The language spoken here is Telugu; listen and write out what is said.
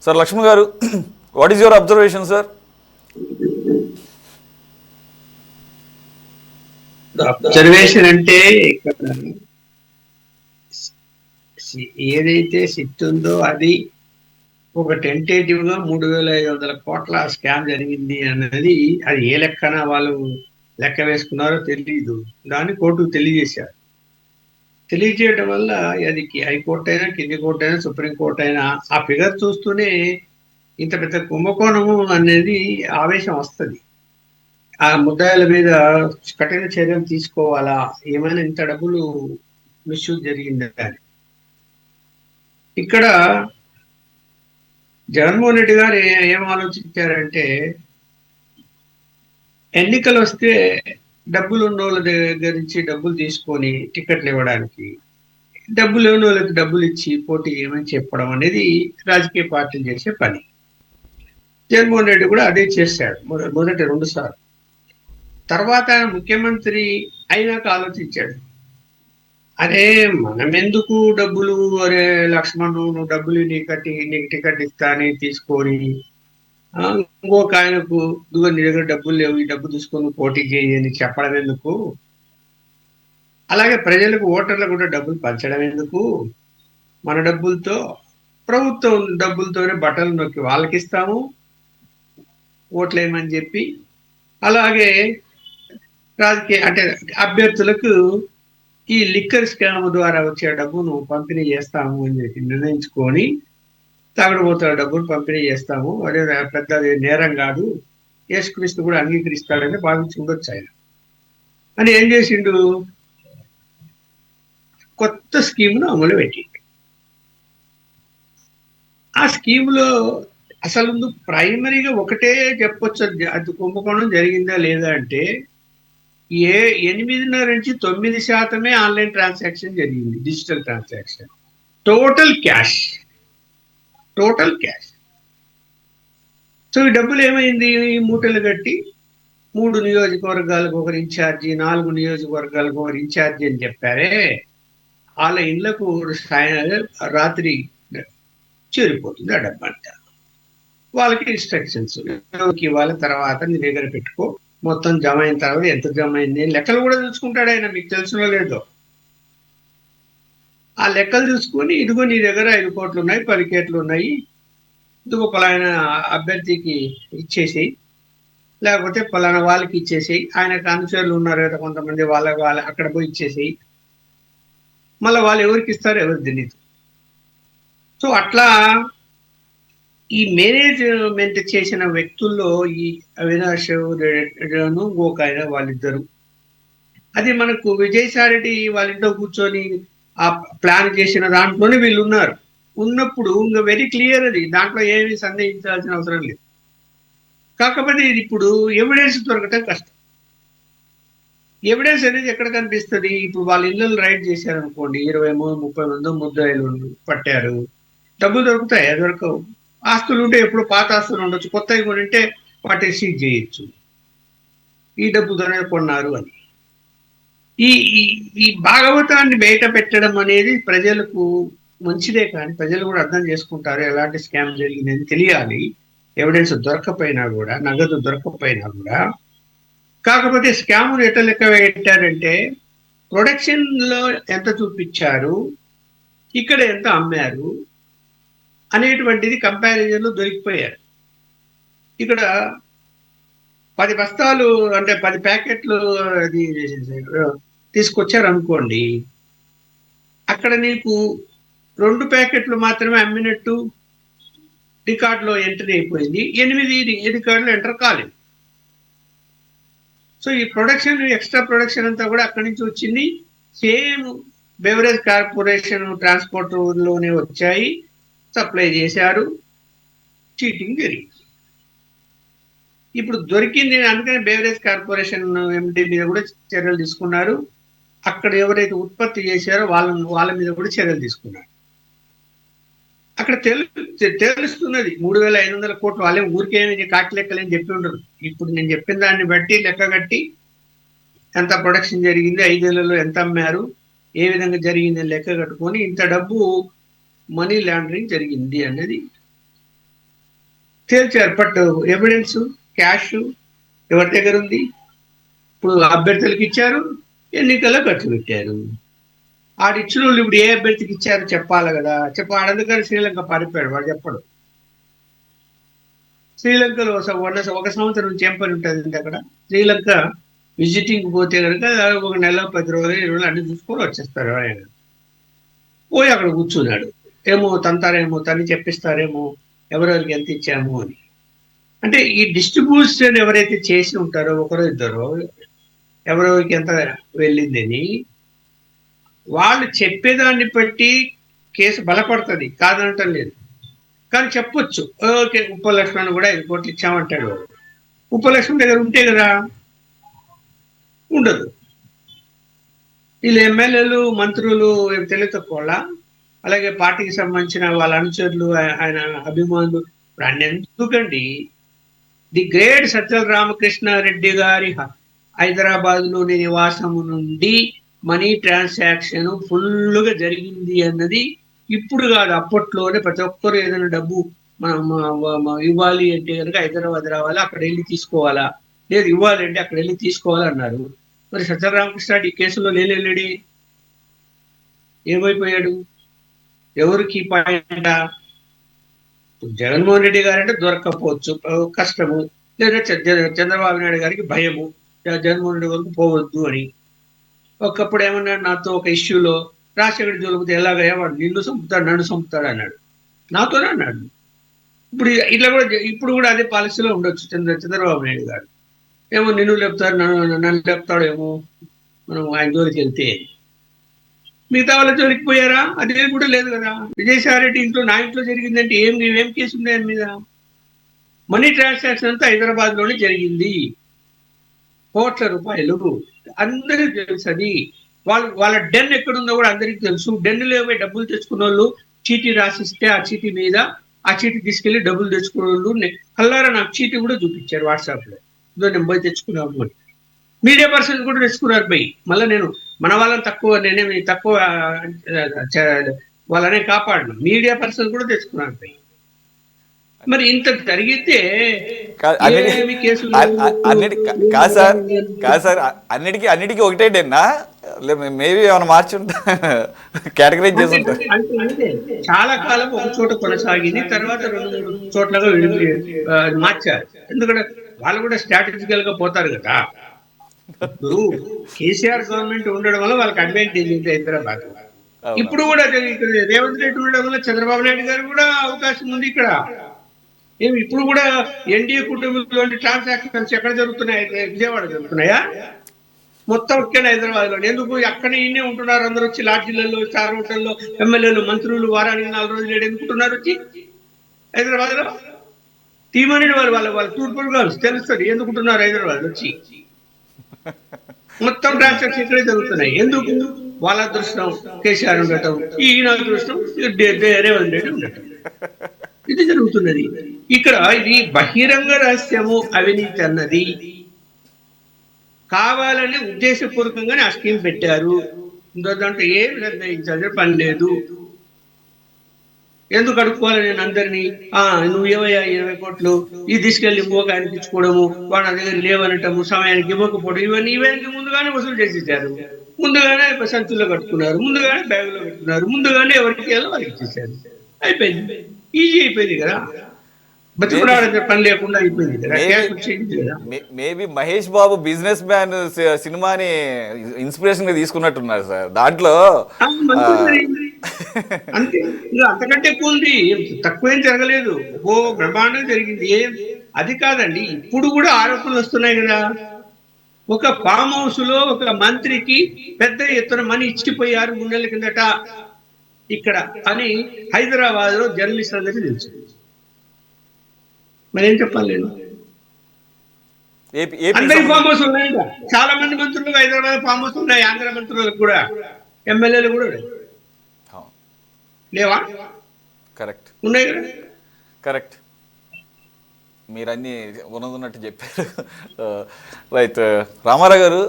సార్ లక్ష్మణ్ గారు, what is your observation sir? Observation అంటే ఇక్కడ ఏదైతే సిట్ ఉందో అది ఒక టెంటేటివ్ గా 3,500 కోట్ల స్కామ్ జరిగింది అన్నది, అది ఏ లెక్కన వాళ్ళు లెక్క వేసుకున్నారో తెలియదు. దాన్ని కోర్టుకు తెలియజేశారు. తెలియజేయడం వల్ల అది హైకోర్టు అయినా, కింది కోర్టు అయినా, సుప్రీంకోర్టు అయినా ఆ ఫిగర్ చూస్తూనే ఇంత పెద్ద కుంభకోణము అనేది ఆవేశం వస్తుంది. ఆ ముద్దాయిల మీద కఠిన చర్యలు తీసుకోవాలా, ఏమైనా ఇంత డబ్బులు మిస్యూజ్ జరిగిందా అని. ఇక్కడ జగన్మోహన్ రెడ్డి గారు ఏం ఆలోచించారంటే, ఎన్నికలు వస్తే డబ్బులు ఉన్న వాళ్ళ దగ్గర నుంచి డబ్బులు తీసుకొని టికెట్లు ఇవ్వడానికి, డబ్బులు లేని వాళ్ళకి డబ్బులు ఇచ్చి పోటీ చేయమని చెప్పడం అనేది రాజకీయ పార్టీలు చేసే పని. జగన్మోహన్ రెడ్డి కూడా అదే చేశాడు మొదటి 2 సార్లు. తర్వాత ఆయన ముఖ్యమంత్రి అయినాక ఆలోచించాడు, అరే మనమెందుకు డబ్బులు, అరే లక్ష్మణ్ నువ్వు డబ్బులు నీకు టికెట్ ఇస్తా అని తీసుకొని ఇంకొక ఆయనకు ఇదిగో నీ దగ్గర డబ్బులు లేవు, ఈ డబ్బు తీసుకొని పోటీ చేయి అని చెప్పడం ఎందుకు, అలాగే ప్రజలకు ఓటర్లకు కూడా డబ్బులు పంచడం ఎందుకు, మన డబ్బులతో ప్రభుత్వం డబ్బులతోనే బట్టలు నొక్కి వాళ్ళకి ఇస్తాము ఓట్లేయమని చెప్పి, అలాగే రాజకీయ అంటే అభ్యర్థులకు ఈ లిక్కర్ స్కామ్ ద్వారా వచ్చే డబ్బును పంపిణీ చేస్తాము అని చెప్పి నిర్ణయించుకొని, తాగుడుపోతున్న డబ్బును పంపిణీ చేస్తాము, అదే పెద్ద నేరం కాదు, యేసుక్రీస్తు కూడా అంగీకరిస్తాడని భావించి ఉండొచ్చు ఆయన. అని ఏం చేసిండు, కొత్త స్కీమ్ను అమలు పెట్టి, ఆ స్కీములో అసలు ముందు ప్రైమరీగా ఒకటే చెప్పొచ్చు, అది కుంభకోణం జరిగిందా లేదా అంటే 8.5 నుంచి 9% ఆన్లైన్ ట్రాన్సాక్షన్ జరిగింది, digital transaction. Total cash. So ఈ డబ్బులు ఏమైంది, మూటలు కట్టి 3 నియోజకవర్గాలకు ఒకరు ఇన్ఛార్జి, 4 నియోజకవర్గాలకు ఒకరు ఇన్ఛార్జి అని చెప్పారే, వాళ్ళ ఇళ్లకు రాత్రి చేరిపోతుంది ఆ డబ్బంతా. వాళ్ళకి ఇన్స్ట్రక్షన్స్ వాళ్ళ తర్వాత నీ దగ్గర పెట్టుకో, మొత్తం జమ అయిన తర్వాత ఎంత జమ అయింది లెక్కలు కూడా చూసుకుంటాడు ఆయన, మీకు తెలుసునో లేదో. ఆ లెక్కలు చూసుకొని ఇదిగో నీ దగ్గర 5 కోట్లు ఉన్నాయి, 10 కోట్లు ఉన్నాయి, ఇదిగో పలానా అభ్యర్థికి ఇచ్చేసి, లేకపోతే పలానా వాళ్ళకి ఇచ్చేసి, ఆయనకు అనుచరులు ఉన్నారు కదా కొంతమంది, వాళ్ళ అక్కడ పోయి ఇచ్చేసి, మళ్ళీ వాళ్ళు ఎవరికి ఇస్తారో ఎవరికి తెలియదు. సో అట్లా ఈ మేనేజ్మెంట్ చేసిన వ్యక్తుల్లో ఈ అవినాష్ రెడ్డిను గోకాయన వాళ్ళిద్దరు, అది మనకు విజయసాయి రెడ్డి వాళ్ళ ఇంట్లో కూర్చొని ఆ ప్లాన్ చేసిన దాంట్లోనే వీళ్ళు ఉన్నారు. ఉన్నప్పుడు ఇంకా వెరీ క్లియర్, అది దాంట్లో ఏమీ సందేహించాల్సిన అవసరం లేదు. కాకపోతే ఇది ఇప్పుడు ఎవిడెన్స్ దొరకటం కష్టం. ఎవిడెన్స్ అనేది ఎక్కడ కనిపిస్తుంది, ఇప్పుడు వాళ్ళ ఇళ్ళను రైడ్ చేశారనుకోండి, 20-30 మంది ముద్దాయిలు పట్టారు, డబ్బులు దొరుకుతాయి, దొరకవు. ఆస్తులు ఉంటే ఎప్పుడు పాత ఆస్తులు ఉండొచ్చు, కొత్తవి కొనింటే వాటిని సీజ్ చేయొచ్చు, ఈ డబ్బుతోనే కొన్నారు అని. ఈ ఈ భాగవతాన్ని బయట పెట్టడం అనేది ప్రజలకు మంచిదే, కానీ ప్రజలు కూడా అర్థం చేసుకుంటారు ఎలాంటి స్కామ్ జరిగిందని తెలియాలి. ఎవిడెన్స్ దొరకపోయినా కూడా, నగదు దొరకకపోయినా కూడా. కాకపోతే స్కామ్ ఎట్లా లెక్క పెట్టారంటే, ప్రొడక్షన్ లో ఎంత చూపించారు, ఇక్కడ ఎంత అమ్మారు అనేటువంటిది కంపారిజన్ లో దొరికిపోయారు. ఇక్కడ 10 బస్తాలు అంటే 10 ప్యాకెట్లు అది తీసుకొచ్చారు అనుకోండి, అక్కడ నీకు 2 ప్యాకెట్లు మాత్రమే అమ్మినట్టు రికార్డులో ఎంట్రీ అయిపోయింది, 8 రికార్డులో ఎంటర్ కాలేదు. సో ఈ ప్రొడక్షన్, ఎక్స్ట్రా ప్రొడక్షన్ అంతా కూడా అక్కడి నుంచి వచ్చింది. సేమ్ బెవరేజ్ కార్పొరేషన్ ట్రాన్స్పోర్ట్ లోనే వచ్చాయి, సప్లై చేశారు, చీటింగ్ జరిగింది. ఇప్పుడు దొరికింది, అందుకని బెవరేజ్ కార్పొరేషన్ ఎండి మీద కూడా చర్యలు తీసుకున్నారు. అక్కడ ఎవరైతే ఉత్పత్తి చేశారో వాళ్ళ మీద కూడా చర్యలు తీసుకున్నారు. అక్కడ తెలుస్తున్నది 3,500 కోట్లు. వాళ్ళే ఊరికేమి కాకి లెక్కలేని చెప్పి ఉండరు. ఇప్పుడు నేను చెప్పిన దాన్ని బట్టి లెక్క కట్టి ఎంత ప్రొడక్షన్ జరిగింది, 5 ఏళ్లలో ఎంత అమ్మారు, ఏ విధంగా జరిగింది లెక్క కట్టుకొని ఇంత డబ్బు మనీ లాండరింగ్ జరిగింది అనేది తేల్చారు. బట్ ఎవిడెన్స్, క్యాష్ ఎవరి దగ్గర ఉంది? ఇప్పుడు అభ్యర్థులకు ఇచ్చారు, ఎన్నికల్లో ఖర్చు పెట్టారు. ఆడిచ్చిన వాళ్ళు ఇప్పుడు ఏ అభ్యర్థికి ఇచ్చారు చెప్పాలి కదా. అందుకని శ్రీలంక పారిపోయాడు, వాడు చెప్పడు. శ్రీలంకలో ఒక సంవత్సరం నుంచి ఏం పని ఉంటుంది అక్కడ? శ్రీలంక విజిటింగ్ పోతే కనుక ఒక నెల 10 రోజులు 20 రోజులు అన్ని చూసుకొని వచ్చేస్తారు. ఆయన పోయి అక్కడ కూర్చున్నాడు. ఏమో తంతారేమో, తని చెప్పిస్తారేమో ఎవరెవరికి ఎంత ఇచ్చాము అని. అంటే ఈ డిస్ట్రిబ్యూషన్ ఎవరైతే చేసి ఉంటారో ఒకరో ఇద్దరు ఎవరెవరికి ఎంత వెళ్ళిందని వాళ్ళు చెప్పేదాన్ని బట్టి కేసు బలపడుతుంది, కాదనటం లేదు. కానీ చెప్పొచ్చు, ఓకే ఉప్పలక్ష్మణ్ కూడా 5 కోట్లు ఇచ్చామంటాడు. ఉప్పలక్ష్మణ్ దగ్గర ఉంటే కదా, ఉండదు. వీళ్ళు ఎమ్మెల్యేలు, మంత్రులు తెలివి తక్కువ, అలాగే పార్టీకి సంబంధించిన వాళ్ళ అనుచరులు, ఆయన అభిమానులు. ఇప్పుడు ఆయన ఎందుకండి, ది గ్రేట్ సజ్జల రామకృష్ణారెడ్డి గారి హైదరాబాద్లోని నివాసము నుండి మనీ ట్రాన్సాక్షన్ ఫుల్గా జరిగింది అన్నది ఇప్పుడు కాదు, అప్పట్లోనే ప్రతి ఒక్కరు ఏదైనా డబ్బు ఇవ్వాలి అంటే కనుక హైదరాబాద్ రావాలా, అక్కడ వెళ్ళి తీసుకోవాలా, లేదు ఇవ్వాలి అంటే అక్కడ వెళ్ళి తీసుకోవాలన్నారు. మరి సజ్జల రామకృష్ణారెడ్డి ఈ కేసులో లేలేడి, ఏమైపోయాడు? ఎవరికి పాయింట? జగన్మోహన్ రెడ్డి గారంటే దొరక్కపోవచ్చు, కష్టము, లేదా చంద్రబాబు నాయుడు గారికి భయము, జగన్మోహన్ రెడ్డి వరకు పోవద్దు అని. ఒకప్పుడు ఏమన్నాడు నాతో ఒక ఇష్యూలో, రాజశేఖర్ జోలిపోతే ఎలాగయ్యా వాడు నిన్ను చంపుతాడు నన్ను చంపుతాడు అన్నాడు, నాతోనే అన్నాడు. ఇప్పుడు కూడా అదే పాలసీలో ఉండొచ్చు చంద్రబాబు నాయుడు గారు. ఏమో నిన్ను లేపుతాడు, నన్ను లేపుతాడు ఏమో, మనం ఆయన జోలికి వెళ్తే. మిగతా వాళ్ళ జోలికి పోయారా? అదే కూడా లేదు కదా. విజయసాయిరెడ్డి ఇంట్లో, నా ఇంట్లో జరిగిందంటే ఏం కేసు ఉంది ఆయన మీద? మనీ ట్రాన్సాక్షన్ అంతా హైదరాబాద్ లోనే జరిగింది, కోట్ల రూపాయలు, అందరికీ తెలుసు. అది వాళ్ళ డెన్ ఎక్కడుందో కూడా అందరికీ తెలుసు. డెన్నులో పోయి డబ్బులు తెచ్చుకున్న వాళ్ళు చీటీ రాసిస్తే ఆ చీటీ మీద ఆ చీటీ తీసుకెళ్లి డబ్బులు తెచ్చుకున్న వాళ్ళు కల్లారా నాకు చీటీ కూడా చూపించారు వాట్సాప్ లో, ఇదో నేను పోయి తెచ్చుకున్నాము అని. మీడియా పర్సన్ కూడా తెచ్చుకున్నారు పోయి. మళ్ళీ నేను మన వాళ్ళని నేనేమి తక్కువ వాళ్ళనే కాపాడను, మీడియా పర్సన్ కూడా తెచ్చుకున్నారు పోయి. మరి ఇంత జరిగితే కాదు సార్, అన్నిటికీ ఒకటే డేనా? మేబీ ఏమైనా మార్చి ఉంటా, కేటగరైజ్ చేసి ఉంటారు. చాలా కాలం ఒక చోట కొనసాగింది, తర్వాత 2-3 చోట్లగా మార్చారు. ఎందుకంటే వాళ్ళు కూడా స్ట్రాటజికల్ గా పోతారు కదా. ఇప్పుడు కేసీఆర్ గవర్నమెంట్ ఉండడం వల్ల వాళ్ళకి అడ్వాంటేజ్ ఉంది హైదరాబాద్. ఇప్పుడు కూడా రేవంత్ రెడ్డి ఉండడం వల్ల చంద్రబాబు నాయుడు గారు కూడా అవకాశం ఉంది ఇక్కడ. ఇప్పుడు కూడా ఎన్డీఏ కుటుంబంలో ట్రాన్సాక్షన్స్ ఎక్కడ జరుగుతున్నాయి? విజయవాడ జరుగుతున్నాయా? మొత్తం ఇక్కడ హైదరాబాద్ లో. ఎందుకు? అక్కడే ఇన్నే ఉంటున్నారు అందరూ వచ్చి, లాడ్జీలలో, స్టార్ హోటల్లో ఎమ్మెల్యేలు, మంత్రులు వారానికి 4 రోజులు ఎందుకుంటున్నారు వచ్చి హైదరాబాద్ లో? తీమని వాళ్ళ తూర్పుగా తెలుస్తుంది ఎందుకుంటున్నారు హైదరాబాద్ వచ్చి. మొత్తం ట్రాన్సాక్షన్ ఇక్కడే జరుగుతున్నాయి. ఎందుకు? వాళ్ళ అదృష్టం కేసీఆర్ ఉండటం, ఈయన అదృష్టం రేవంత్ రెడ్డి ఉండటం. ఇది జరుగుతున్నది ఇక్కడ. ఇది బహిరంగ రహస్యము. అవినీతి అన్నది కావాలని ఉద్దేశపూర్వకంగానే ఆ స్కీమ్ పెట్టారు. దాంట్లో ఏమి నిర్ణయించాల్సిన పని లేదు. ఎందుకు అడుక్కోవాలి నేను అందరినీ? నువ్వు 20 కోట్లు ఈ తీసుకెళ్లి ఇంకొక ఆయనకి ఇచ్చుకోవడము, వాళ్ళ దగ్గర లేవనటము, సమయానికి ఇవ్వకపోవడం, ఇవన్నీ ముందుగానే వసూలు చేసేసారు. ముందుగానే సంచుల్లో కట్టుకున్నారు, ముందుగానే బ్యాగులో పెట్టుకున్నారు, ముందుగానే ఎవరికి వెళ్ళో వాళ్ళకి ఇచ్చేసారు. అయిపోయింది, ఈజీ అయిపోయింది కదా. బతుకురాడే పని లేకుండా అయిపోయింది కదా. Maybe Mahesh Babu business man సినిమాని ఇన్స్పిరేషన్ గా తీసుకున్నట్టున్నారు సార్. దాంట్లో అంతే, అంతకంటే ఎక్కువ ఉంది, తక్కువేం జరగలేదు. బ్రహ్మాండం జరిగింది. అది కాదండి, ఇప్పుడు కూడా ఆరోపణలు వస్తున్నాయి కదా. ఒక ఫామ్ హౌస్ లో ఒక మంత్రికి పెద్ద ఎత్తున మనీ ఇచ్చిపోయారు 3 నెలల కిందట ఇక్కడ అని హైదరాబాద్ లో జర్నలిస్ట్ అందరికీ తెలుసు. మరి ఏం చెప్పాలి నేను? అందరికి ఫామ్ హౌస్ ఉన్నాయి, చాలా మంది మంత్రులు హైదరాబాద్ ఫామ్ హౌస్ ఉన్నాయి, ఆంధ్ర మంత్రులకు కూడా, ఎమ్మెల్యేలు కూడా లేవా? కరెక్ట్, ఉన్నాయి కదా. కరెక్ట్, మీరన్నీ ఉన్నదన్నట్టు చెప్పారు. రైట్ రామారావు గారు,